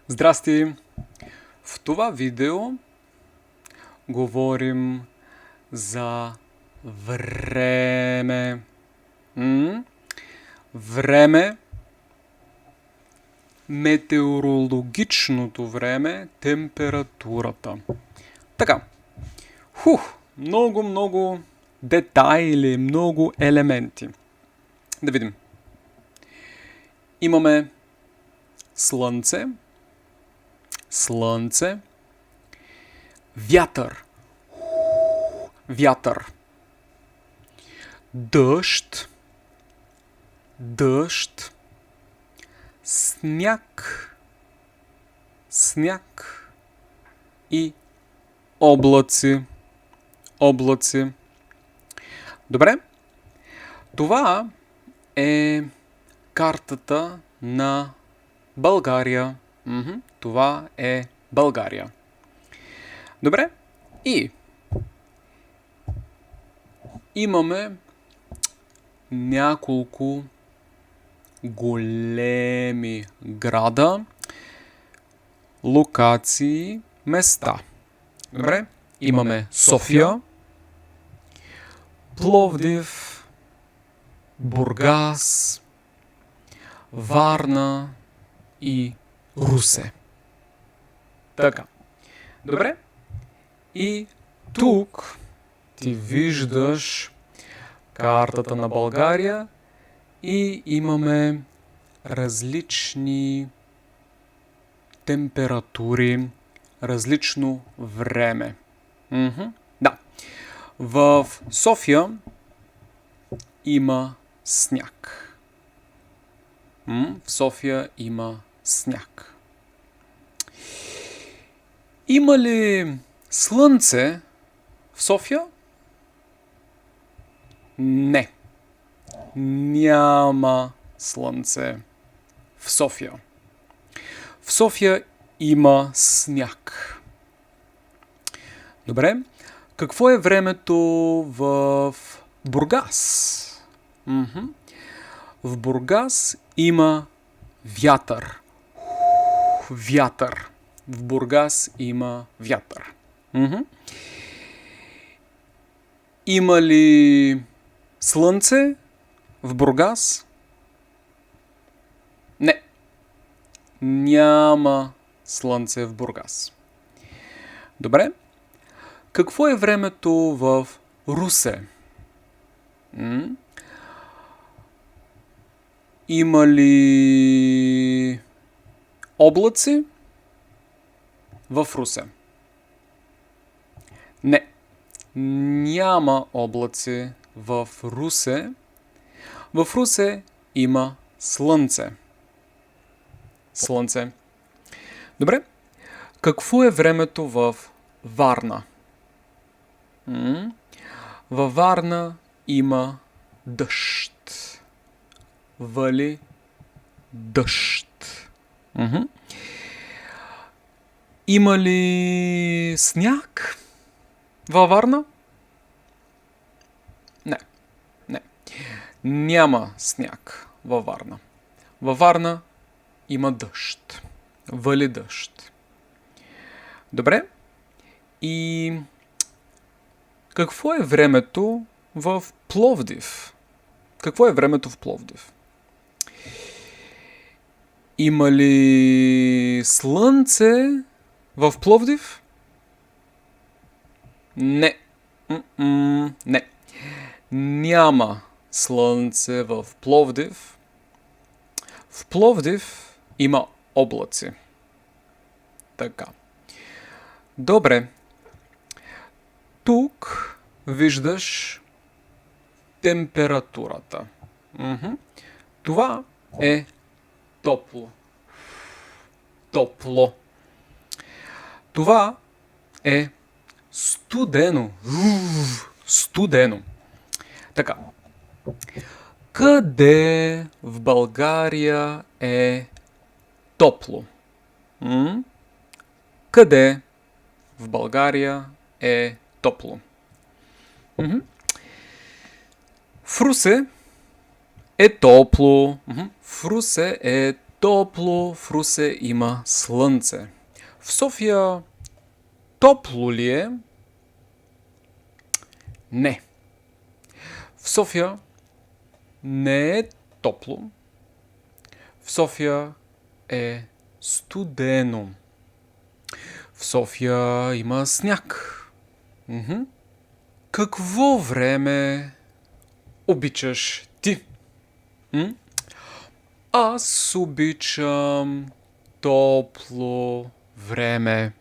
Здрасти! В това видео говорим за време. Време, метеорологичното време, температурата. Така. Много детайли, много елементи. Да видим. Имаме слънце, вятър, дъжд, сняг и облаци. Добре? Това е картата на България. Това е България. Добре? И имаме няколко големи града, локации, места. Добре? Имаме София, Пловдив, Бургас, Варна и Русе. Така. Добре? И тук ти виждаш картата на България и имаме различни температури, различно време. Да. В София има сняг. В София има сняг. Има ли слънце в София? Не. Няма слънце в София. В София има сняг. Добре. Какво е времето в Бургас? В Бургас има вятър. В Бургас има вятър. Има ли слънце в Бургас? Не. Няма слънце в Бургас. Добре. Какво е времето в Русе? Има ли облаци в Русе? Не. Няма облаци в Русе. В Русе има слънце. Добре. Какво е времето в Варна? Във Варна има дъжд. Вали дъжд. Има ли сняг във Варна? Не. Няма сняг във Варна. Във Варна има дъжд. Вали дъжд. Добре? И какво е времето в Пловдив? Има ли слънце в Пловдив? Не. Не. Няма слънце в Пловдив. В Пловдив има облаци. Така. Добре. Тук виждаш температурата. Това е топло. Това е студено. Така. Къде в България е топло? Къде в България е топло? В Русе е топло. В Русе е топло, в Русе има слънце. В София топло ли е? Не. В София не е топло. В София е студено. В София има сняг. Какво време обичаш ти? Аз обичам топло време.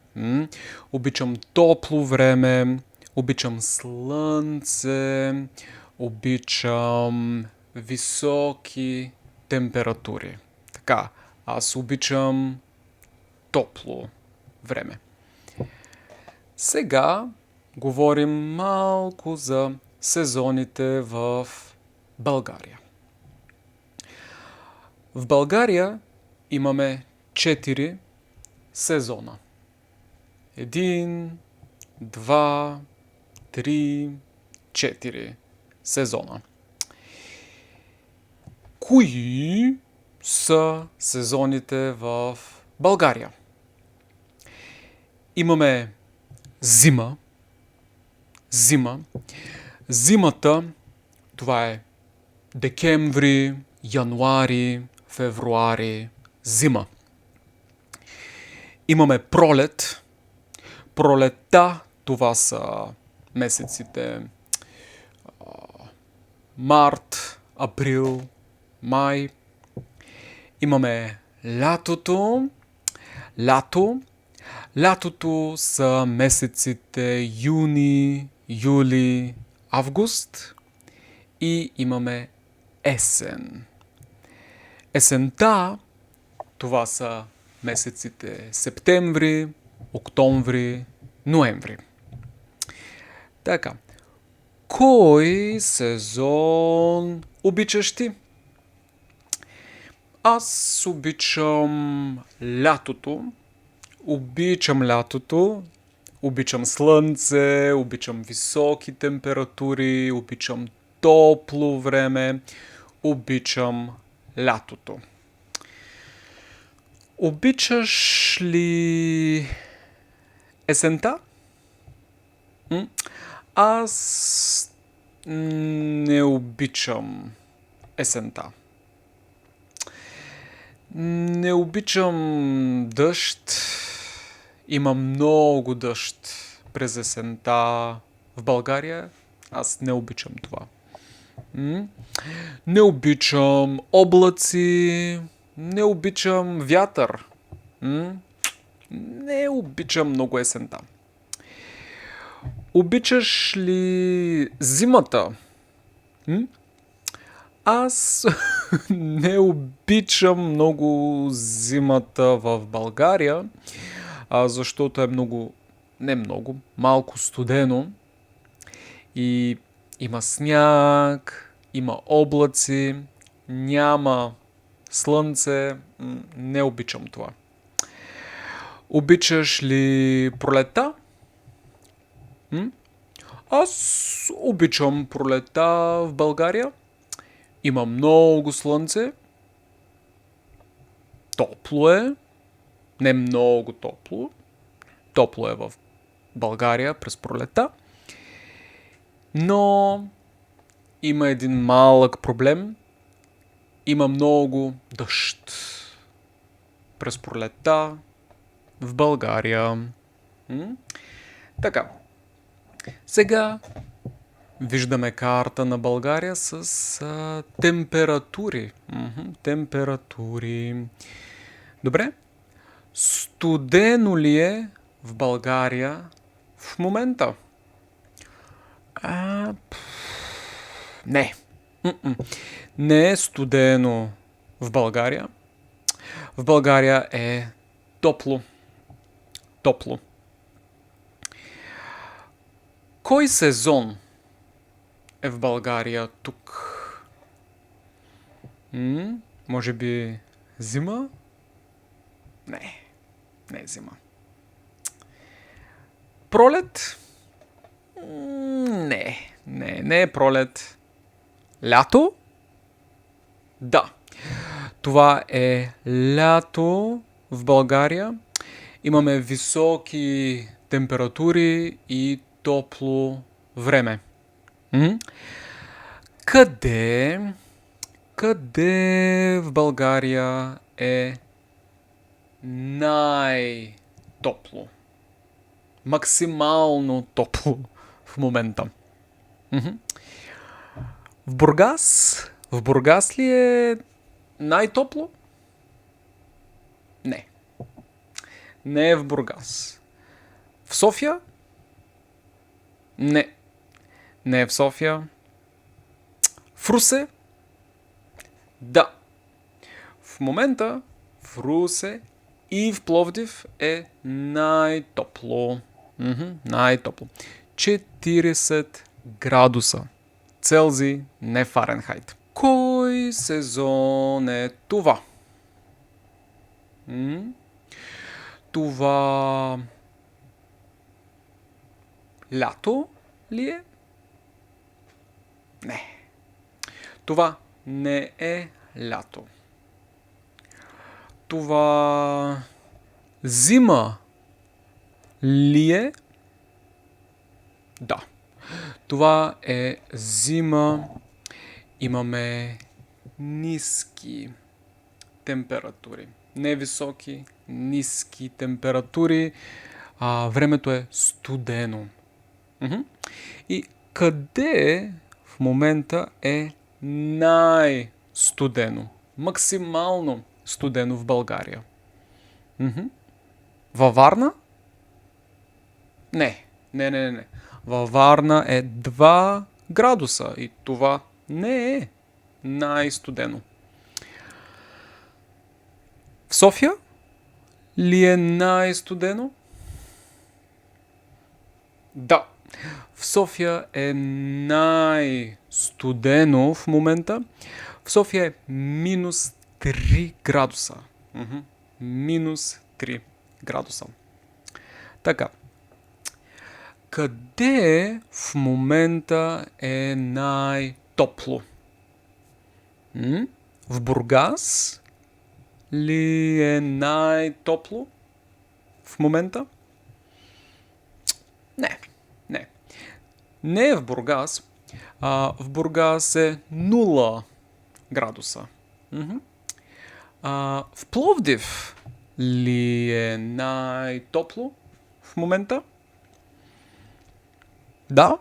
Обичам топло време. Обичам слънце. Обичам високи температури. Така, аз обичам топло време. Сега говорим малко за сезоните в България. В България имаме 4 сезона. 1, 2, 3, 4 сезона. Кои са сезоните в България? Имаме зима. Зимата, това е декември, януари, февруари, зима. Имаме пролет. Пролетта, това са месеците март, април, май. Имаме лятото. Лятото са месеците юни, юли, август. И имаме есен. Есента, това са месеците септември, октомври, ноември. Така. Кой сезон обичаш ти? Аз обичам лятото. Обичам слънце, обичам високи температури, обичам топло време, обичам лятото. Обичаш ли есента? Аз не обичам есента. Не обичам дъжд. Има много дъжд през есента в България. Аз не обичам това. Не обичам облаци. Не обичам вятър. Не обичам много есента. Обичаш ли зимата? Аз не обичам много зимата в България, защото е малко студено и има сняг, има облаци, няма слънце. Не обичам това. Обичаш ли пролета? Аз обичам пролета в България. Има много слънце. Топло е. Не много топло. Топло е в България през пролета. Но има един малък проблем. Има много дъжд през пролета в България. Така. Сега виждаме карта на България с температури. Температури. Добре. Студено ли е в България в момента? Не. Не е студено в България. В България е топло. Топло. Кой сезон е в България тук? Може би зима? Не е зима. Пролет? Не е пролет. Лято? Да. Това е лято в България. Имаме високи температури и топло време. Къде в България е най-топло? Максимално топло в момента. В Бургас? В Бургас ли е най-топло? Не. Не е в Бургас. В София? Не. Не е в София. В Русе? Да. В момента в Русе и в Пловдив е най-топло. Най-топло. 40 градуса. Целзий, не Фаренхайт. Кой сезон е това? Това лято ли е? Не. Това не е лято. Това зима ли е? Да. Това е зима. Имаме ниски температури. Не високи, ниски температури. Времето е студено. И къде в момента е най-студено? Максимално студено в България. Във Варна? Не. Във Варна е 2 градуса и това не е най-студено. В София ли е най-студено? Да. В София е най-студено в момента. В София е минус 3 градуса. Минус 3 градуса. Така. Къде в момента е най-топло? В Бургас ли е най-топло в момента? Не. Не е в Бургас. В Бургас е 0 градуса. В Пловдив ли е най-топло в момента? Да.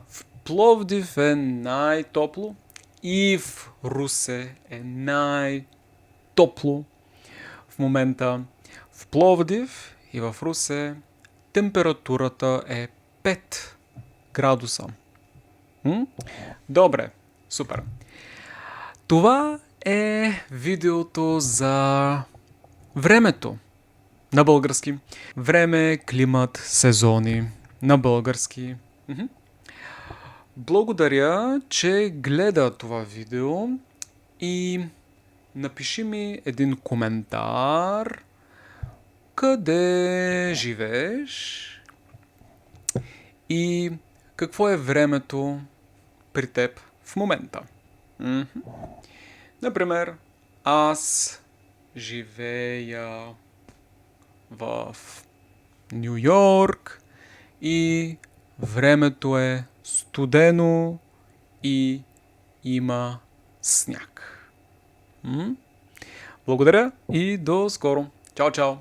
В Пловдив е най-топло и в Русе е най-топло в момента. В Пловдив и в Русе температурата е 5 градуса. Добре, супер. Това е видеото за времето на български. Време, климат, сезони на български. Благодаря, че гледа това видео и напиши ми един коментар къде живееш и какво е времето при теб в момента. Например, аз живея в Ню Йорк и времето е студено и има сняг. Благодаря и до скоро. Чао, чао!